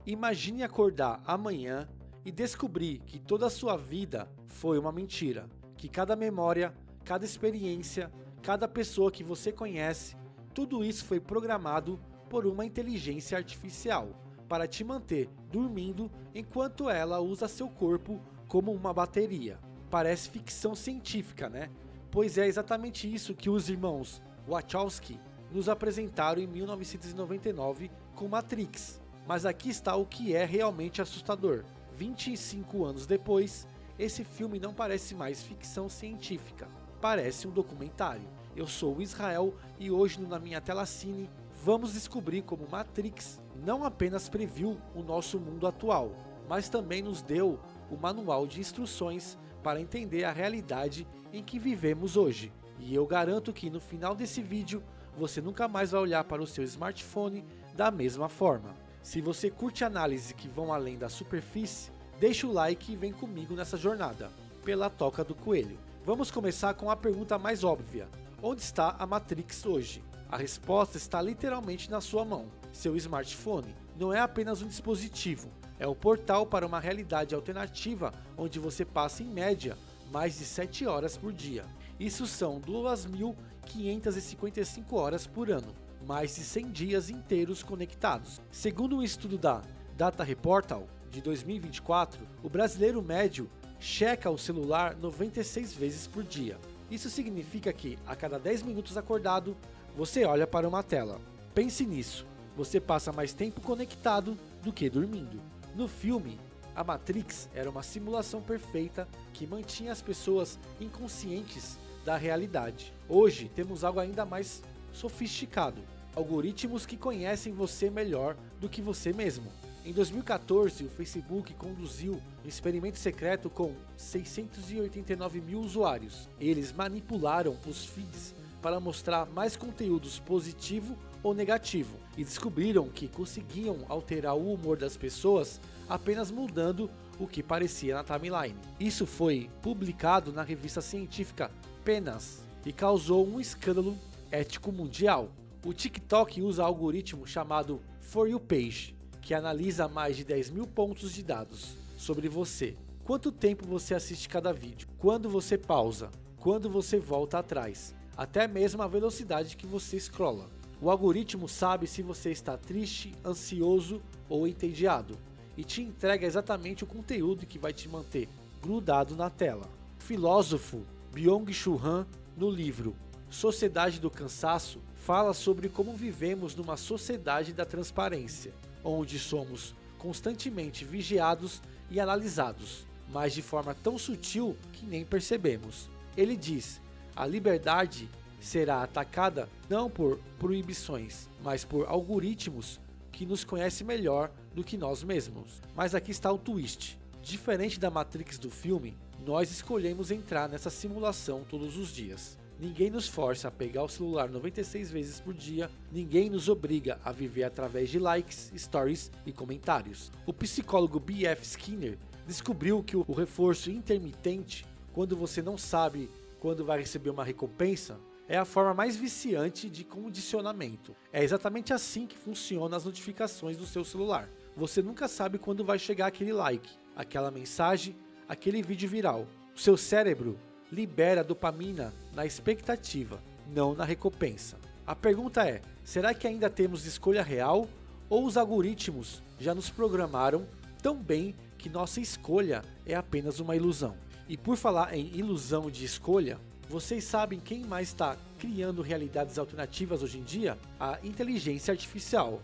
Imagine acordar amanhã e descobrir que toda a sua vida foi uma mentira, que cada memória, cada experiência, cada pessoa que você conhece, tudo isso foi programado por uma inteligência artificial para te manter dormindo enquanto ela usa seu corpo como uma bateria. Parece ficção científica, né? Pois é exatamente isso que os irmãos Wachowski nos apresentaram em 1999 com Matrix. Mas aqui está o que é realmente assustador. 25 anos depois, esse filme não parece mais ficção científica, parece um documentário. Eu sou o Israel e hoje no Na Minha Tela Cine vamos descobrir como Matrix não apenas previu o nosso mundo atual, mas também nos deu o manual de instruções para entender a realidade em que vivemos hoje. E eu garanto que no final desse vídeo você nunca mais vai olhar para o seu smartphone da mesma forma. Se você curte análises que vão além da superfície, deixa o like e vem comigo nessa jornada, pela toca do coelho. Vamos começar com a pergunta mais óbvia: onde está a Matrix hoje? A resposta está literalmente na sua mão. Seu smartphone não é apenas um dispositivo, é o portal para uma realidade alternativa onde você passa em média mais de 7 horas por dia. Isso são 2.555 horas por ano, mais de 100 dias inteiros conectados. Segundo um estudo da Data Reportal de 2024, o brasileiro médio checa o celular 96 vezes por dia. Isso significa que a cada 10 minutos acordado, você olha para uma tela. Pense nisso, você passa mais tempo conectado do que dormindo. No filme, a Matrix era uma simulação perfeita que mantinha as pessoas inconscientes da realidade. Hoje temos algo ainda mais sofisticado: algoritmos que conhecem você melhor do que você mesmo. Em 2014, o Facebook conduziu um experimento secreto com 689 mil usuários. Eles manipularam os feeds para mostrar mais conteúdos positivo ou negativo e descobriram que conseguiam alterar o humor das pessoas apenas mudando o que parecia na timeline. Isso foi publicado na revista científica PNAS e causou um escândalo ético mundial. O TikTok usa algoritmo chamado For You Page, que analisa mais de 10 mil pontos de dados sobre você. Quanto tempo você assiste cada vídeo, quando você pausa, quando você volta atrás, até mesmo a velocidade que você scrolla. O algoritmo sabe se você está triste, ansioso ou entediado e te entrega exatamente o conteúdo que vai te manter grudado na tela. O filósofo Byung-Chul Han, no livro Sociedade do Cansaço, fala sobre como vivemos numa sociedade da transparência, onde somos constantemente vigiados e analisados, mas de forma tão sutil que nem percebemos. Ele diz: a liberdade será atacada não por proibições, mas por algoritmos que nos conhecem melhor do que nós mesmos. Mas aqui está o twist: diferente da Matrix do filme, nós escolhemos entrar nessa simulação todos os dias. Ninguém nos força a pegar o celular 96 vezes por dia, ninguém nos obriga a viver através de likes, stories e comentários. O psicólogo B.F. Skinner descobriu que o reforço intermitente, quando você não sabe quando vai receber uma recompensa, é a forma mais viciante de condicionamento. É exatamente assim que funcionam as notificações do seu celular. Você nunca sabe quando vai chegar aquele like, aquela mensagem, aquele vídeo viral. O seu cérebro libera dopamina na expectativa, não na recompensa. A pergunta é: será que ainda temos escolha real? Ou os algoritmos já nos programaram tão bem que nossa escolha é apenas uma ilusão? E por falar em ilusão de escolha, vocês sabem quem mais está criando realidades alternativas hoje em dia? A inteligência artificial.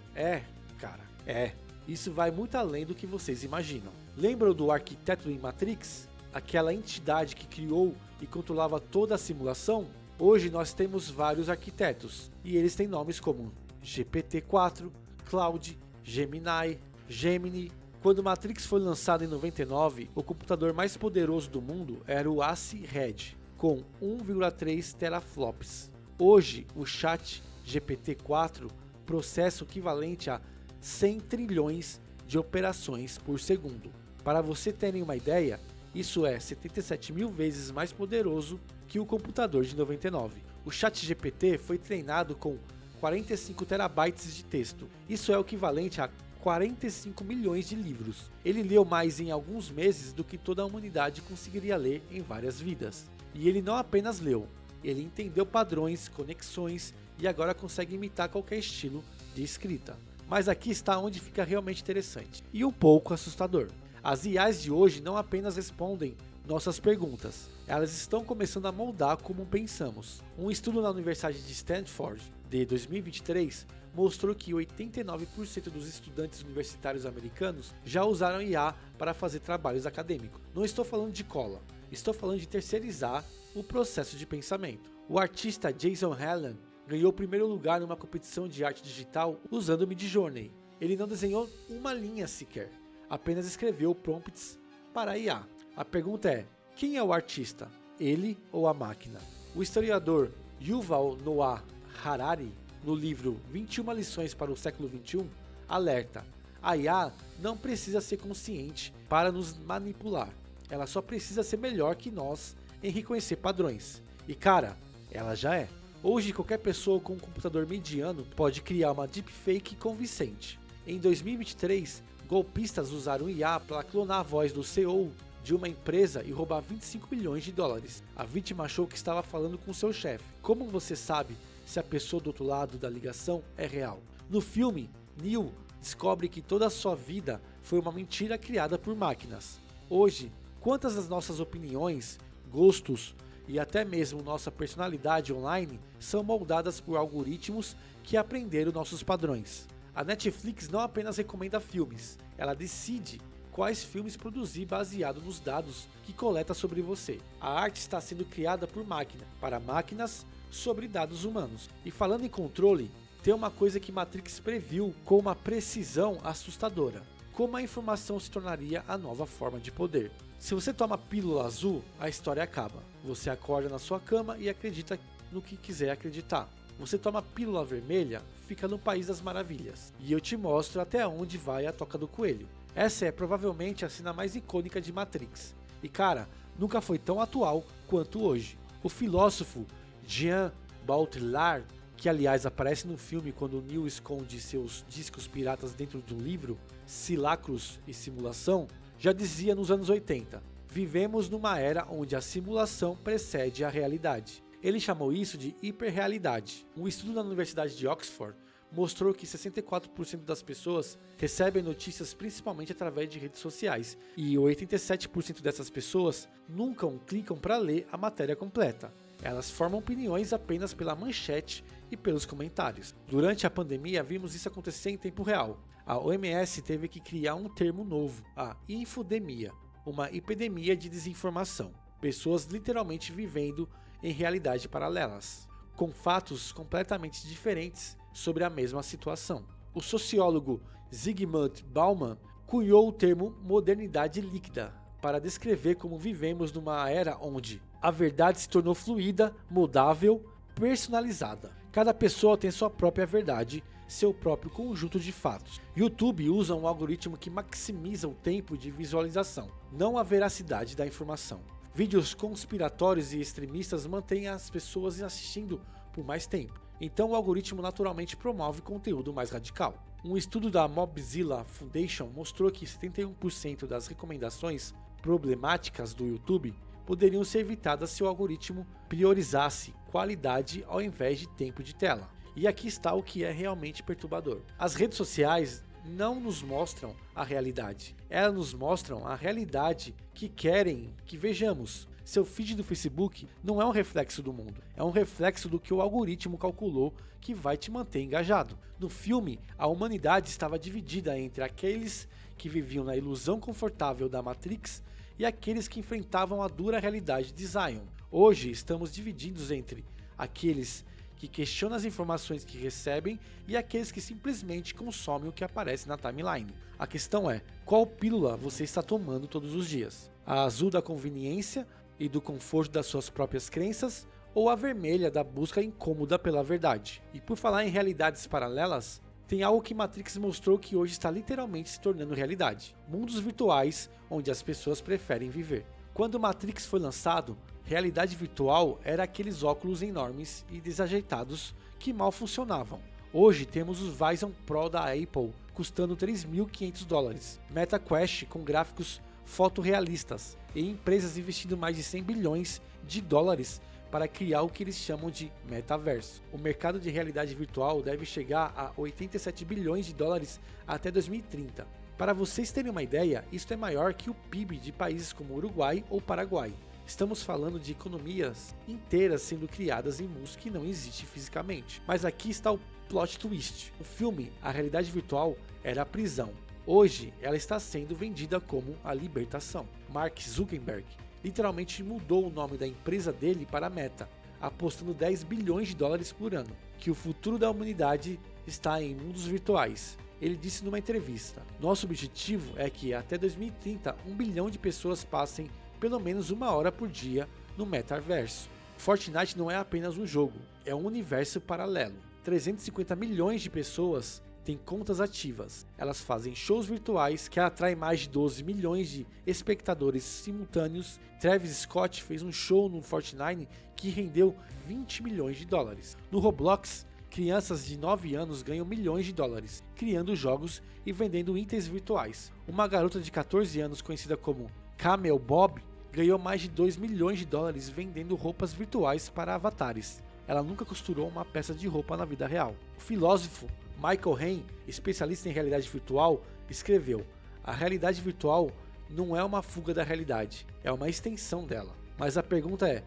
Isso vai muito além do que vocês imaginam. Lembram do arquiteto em Matrix? Aquela entidade que criou e controlava toda a simulação? Hoje nós temos vários arquitetos, e eles têm nomes como GPT-4, Claude, Gemini. Quando Matrix foi lançado em 99, o computador mais poderoso do mundo era o Ace Red, com 1,3 teraflops. Hoje, o chat GPT-4 processa o equivalente a 100 trilhões de operações por segundo. Para você terem uma ideia, isso é 77 mil vezes mais poderoso que o computador de 99. O ChatGPT foi treinado com 45 terabytes de texto. Isso é o equivalente a 45 milhões de livros. Ele leu mais em alguns meses do que toda a humanidade conseguiria ler em várias vidas. E ele não apenas leu, ele entendeu padrões, conexões e agora consegue imitar qualquer estilo de escrita. Mas aqui está onde fica realmente interessante e um pouco assustador. As IAs de hoje não apenas respondem nossas perguntas, elas estão começando a moldar como pensamos. Um estudo na Universidade de Stanford de 2023 mostrou que 89% dos estudantes universitários americanos já usaram IA para fazer trabalhos acadêmicos. Não estou falando de cola, estou falando de terceirizar o processo de pensamento. O artista Jason Allen ganhou o primeiro lugar numa competição de arte digital usando o Midjourney. Ele não desenhou uma linha sequer, apenas escreveu prompts para a IA. A pergunta é, quem é o artista? Ele ou a máquina? O historiador Yuval Noah Harari, no livro 21 lições para o século XXI, alerta, a IA não precisa ser consciente para nos manipular, ela só precisa ser melhor que nós em reconhecer padrões. E cara, ela já é. Hoje qualquer pessoa com um computador mediano pode criar uma deepfake convincente. Em 2023, golpistas usaram IA para clonar a voz do CEO de uma empresa e roubar 25 milhões de dólares. A vítima achou que estava falando com seu chefe. Como você sabe se a pessoa do outro lado da ligação é real? No filme, Neil descobre que toda a sua vida foi uma mentira criada por máquinas. Hoje, quantas das nossas opiniões, gostos e até mesmo nossa personalidade online são moldadas por algoritmos que aprenderam nossos padrões? A Netflix não apenas recomenda filmes, ela decide quais filmes produzir baseado nos dados que coleta sobre você. A arte está sendo criada por máquina, para máquinas sobre dados humanos. E falando em controle, tem uma coisa que Matrix previu com uma precisão assustadora: como a informação se tornaria a nova forma de poder. Se você toma pílula azul, a história acaba. Você acorda na sua cama e acredita no que quiser acreditar. Você toma pílula vermelha, fica no país das maravilhas. E eu te mostro até onde vai a toca do coelho. Essa é provavelmente a cena mais icônica de Matrix. E cara, nunca foi tão atual quanto hoje. O filósofo Jean Baudrillard, que aliás aparece no filme quando Neo esconde seus discos piratas dentro de um livro, Simulacros e Simulação, já dizia nos anos 80, vivemos numa era onde a simulação precede a realidade. Ele chamou isso de hiperrealidade. Um estudo na Universidade de Oxford mostrou que 64% das pessoas recebem notícias principalmente através de redes sociais e 87% dessas pessoas nunca clicam para ler a matéria completa. Elas formam opiniões apenas pela manchete e pelos comentários. Durante a pandemia vimos isso acontecer em tempo real. A OMS teve que criar um termo novo, a infodemia, uma epidemia de desinformação. Pessoas literalmente vivendo em realidades paralelas, com fatos completamente diferentes sobre a mesma situação. O sociólogo Zygmunt Bauman cunhou o termo modernidade líquida para descrever como vivemos numa era onde a verdade se tornou fluida, moldável, personalizada. Cada pessoa tem sua própria verdade, seu próprio conjunto de fatos. YouTube usa um algoritmo que maximiza o tempo de visualização, não a veracidade da informação. Vídeos conspiratórios e extremistas mantêm as pessoas assistindo por mais tempo. Então o algoritmo naturalmente promove conteúdo mais radical. Um estudo da Mobzilla Foundation mostrou que 71% das recomendações problemáticas do YouTube poderiam ser evitadas se o algoritmo priorizasse qualidade ao invés de tempo de tela. E aqui está o que é realmente perturbador. As redes sociais não nos mostram a realidade, elas nos mostram a realidade que querem que vejamos. Seu feed do Facebook não é um reflexo do mundo, é um reflexo do que o algoritmo calculou que vai te manter engajado. No filme, a humanidade estava dividida entre aqueles que viviam na ilusão confortável da Matrix e aqueles que enfrentavam a dura realidade de Zion. Hoje estamos divididos entre aqueles que questionam as informações que recebem e aqueles que simplesmente consomem o que aparece na timeline. A questão é, qual pílula você está tomando todos os dias? A azul da conveniência e do conforto das suas próprias crenças, ou a vermelha da busca incômoda pela verdade? E por falar em realidades paralelas, tem algo que Matrix mostrou que hoje está literalmente se tornando realidade. Mundos virtuais onde as pessoas preferem viver. Quando Matrix foi lançado, realidade virtual era aqueles óculos enormes e desajeitados que mal funcionavam. Hoje temos os Vision Pro da Apple custando 3.500 dólares. MetaQuest com gráficos fotorrealistas e empresas investindo mais de 100 bilhões de dólares para criar o que eles chamam de metaverso. O mercado de realidade virtual deve chegar a 87 bilhões de dólares até 2030. Para vocês terem uma ideia, isto é maior que o PIB de países como Uruguai ou Paraguai. Estamos falando de economias inteiras sendo criadas em mundos que não existem fisicamente. Mas aqui está o plot twist. No filme, a realidade virtual era a prisão. Hoje, ela está sendo vendida como a libertação. Mark Zuckerberg literalmente mudou o nome da empresa dele para Meta, apostando 10 bilhões de dólares por ano, que o futuro da humanidade está em mundos virtuais. Ele disse numa entrevista: "Nosso objetivo é que até 2030 1 bilhão de pessoas passem pelo menos 1 hora por dia no metaverso." Fortnite não é apenas um jogo, é um universo paralelo. 350 milhões de pessoas têm contas ativas. Elas fazem shows virtuais que atraem mais de 12 milhões de espectadores simultâneos. Travis Scott fez um show no Fortnite que rendeu 20 milhões de dólares. No Roblox, crianças de 9 anos ganham milhões de dólares, criando jogos e vendendo itens virtuais. Uma garota de 14 anos conhecida como Camel Bob ganhou mais de 2 milhões de dólares vendendo roupas virtuais para avatares. Ela nunca costurou uma peça de roupa na vida real. O filósofo Michael Hein, especialista em realidade virtual, escreveu: "A realidade virtual não é uma fuga da realidade, é uma extensão dela." Mas a pergunta é: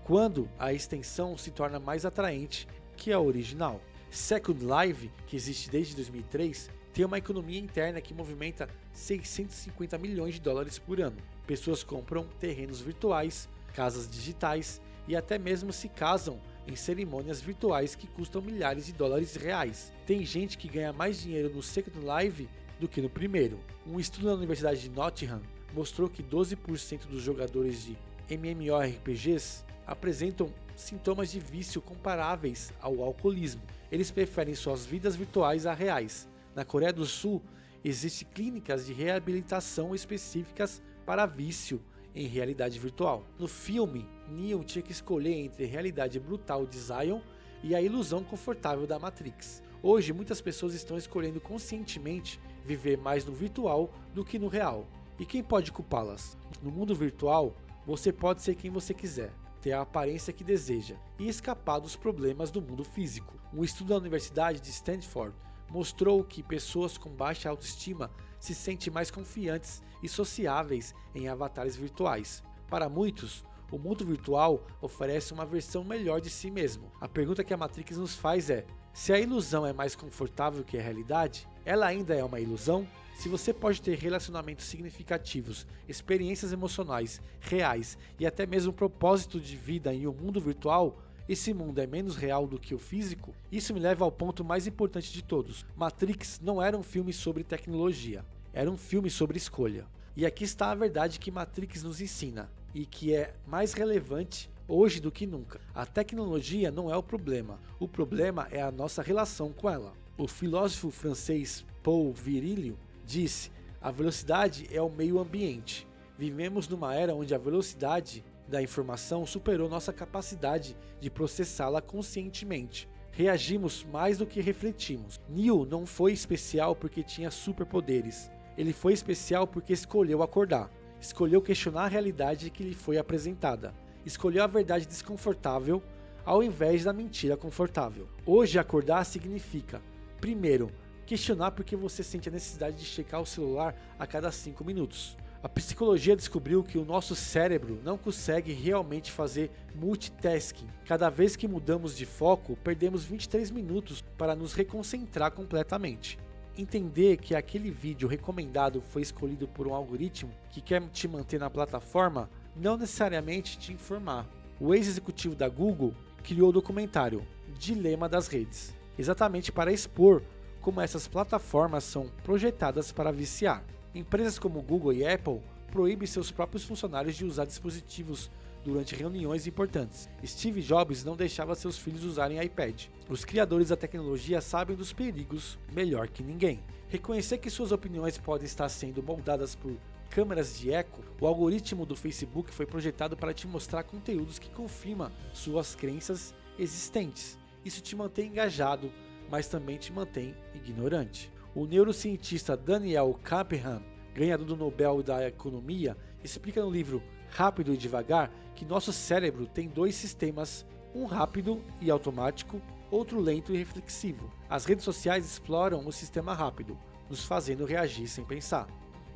quando a extensão se torna mais atraente que a original? Second Life, que existe desde 2003, tem uma economia interna que movimenta 650 milhões de dólares por ano. Pessoas compram terrenos virtuais, casas digitais e até mesmo se casam em cerimônias virtuais que custam milhares de dólares reais. Tem gente que ganha mais dinheiro no Second Life do que no primeiro. Um estudo na Universidade de Nottingham mostrou que 12% dos jogadores de MMORPGs apresentam sintomas de vício comparáveis ao alcoolismo. Eles preferem suas vidas virtuais a reais. Na Coreia do Sul, existem clínicas de reabilitação específicas para vício em realidade virtual. No filme, Neo tinha que escolher entre a realidade brutal de Zion e a ilusão confortável da Matrix. Hoje, muitas pessoas estão escolhendo conscientemente viver mais no virtual do que no real. E quem pode culpá-las? No mundo virtual, você pode ser quem você quiser, ter a aparência que deseja e escapar dos problemas do mundo físico. Um estudo da Universidade de Stanford mostrou que pessoas com baixa autoestima se sentem mais confiantes e sociáveis em avatares virtuais. Para muitos, o mundo virtual oferece uma versão melhor de si mesmo. A pergunta que a Matrix nos faz é: se a ilusão é mais confortável que a realidade, ela ainda é uma ilusão? Se você pode ter relacionamentos significativos, experiências emocionais reais e até mesmo propósito de vida em um mundo virtual, esse mundo é menos real do que o físico? Isso me leva ao ponto mais importante de todos. Matrix não era um filme sobre tecnologia, era um filme sobre escolha. E aqui está a verdade que Matrix nos ensina, e que é mais relevante hoje do que nunca. A tecnologia não é o problema é a nossa relação com ela. O filósofo francês Paul Virilio disse: "A velocidade é o meio ambiente. Vivemos numa era onde a velocidade da informação superou nossa capacidade de processá-la conscientemente. Reagimos mais do que refletimos." Neo não foi especial porque tinha superpoderes. Ele foi especial porque escolheu acordar. Escolheu questionar a realidade que lhe foi apresentada. Escolheu a verdade desconfortável ao invés da mentira confortável. Hoje, acordar significa, primeiro, questionar porque você sente a necessidade de checar o celular a cada 5 minutos. A psicologia descobriu que o nosso cérebro não consegue realmente fazer multitasking. Cada vez que mudamos de foco, perdemos 23 minutos para nos reconcentrar completamente. Entender que aquele vídeo recomendado foi escolhido por um algoritmo que quer te manter na plataforma, não necessariamente te informar. O ex-executivo da Google criou o documentário Dilema das Redes, exatamente para expor como essas plataformas são projetadas para viciar. Empresas como Google e Apple proíbem seus próprios funcionários de usar dispositivos durante reuniões importantes. Steve Jobs não deixava seus filhos usarem iPad. Os criadores da tecnologia sabem dos perigos melhor que ninguém. Reconhecer que suas opiniões podem estar sendo moldadas por câmeras de eco, o algoritmo do Facebook foi projetado para te mostrar conteúdos que confirmam suas crenças existentes. Isso te mantém engajado, mas também te mantém ignorante. O neurocientista Daniel Kahneman, ganhador do Nobel da Economia, explica no livro Rápido e Devagar que nosso cérebro tem dois sistemas, um rápido e automático, outro lento e reflexivo. As redes sociais exploram o sistema rápido, nos fazendo reagir sem pensar.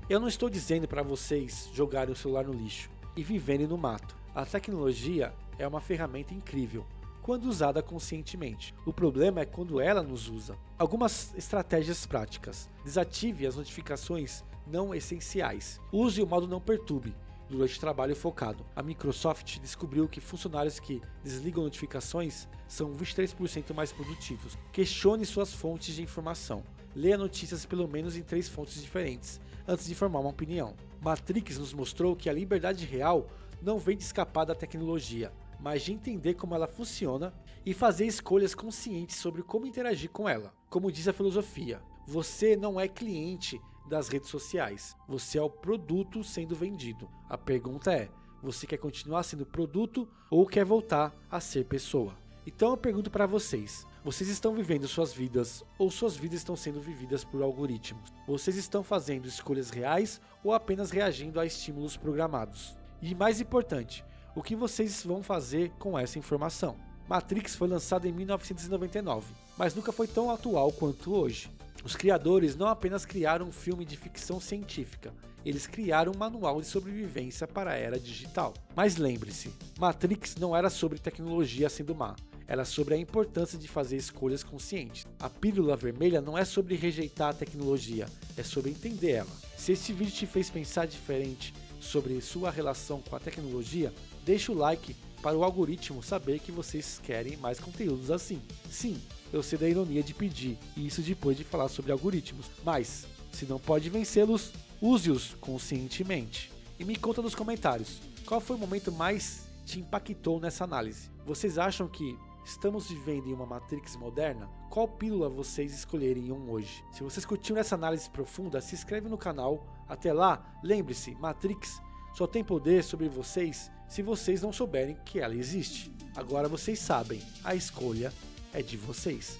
Eu não estou dizendo para vocês jogarem o celular no lixo e viverem no mato. A tecnologia é uma ferramenta incrível, quando usada conscientemente. O problema é quando ela nos usa. Algumas estratégias práticas. Desative as notificações não essenciais. Use o modo não perturbe durante trabalho focado. A Microsoft descobriu que funcionários que desligam notificações são 23% mais produtivos. Questione suas fontes de informação. Leia notícias pelo menos em 3 fontes diferentes antes de formar uma opinião. Matrix nos mostrou que a liberdade real não vem de escapar da tecnologia, mas de entender como ela funciona e fazer escolhas conscientes sobre como interagir com ela. Como diz a filosofia, você não é cliente das redes sociais, você é o produto sendo vendido. A pergunta é, você quer continuar sendo produto ou quer voltar a ser pessoa? Então eu pergunto para vocês estão vivendo suas vidas ou suas vidas estão sendo vividas por algoritmos? Vocês estão fazendo escolhas reais ou apenas reagindo a estímulos programados? E mais importante, o que vocês vão fazer com essa informação? Matrix foi lançado em 1999, mas nunca foi tão atual quanto hoje. Os criadores não apenas criaram um filme de ficção científica, eles criaram um manual de sobrevivência para a era digital. Mas lembre-se, Matrix não era sobre tecnologia sendo má, era sobre a importância de fazer escolhas conscientes. A pílula vermelha não é sobre rejeitar a tecnologia, é sobre entender ela. Se este vídeo te fez pensar diferente sobre sua relação com a tecnologia, deixa o like para o algoritmo saber que vocês querem mais conteúdos assim. Sim, eu sei da ironia de pedir, e isso depois de falar sobre algoritmos, mas se não pode vencê-los, use-os conscientemente. E me conta nos comentários, qual foi o momento mais te impactou nessa análise? Vocês acham que estamos vivendo em uma Matrix moderna? Qual pílula vocês escolheriam hoje? Se vocês curtiram essa análise profunda, se inscreve no canal. Até lá, lembre-se, Matrix só tem poder sobre vocês se vocês não souberem que ela existe. Agora vocês sabem, a escolha é de vocês.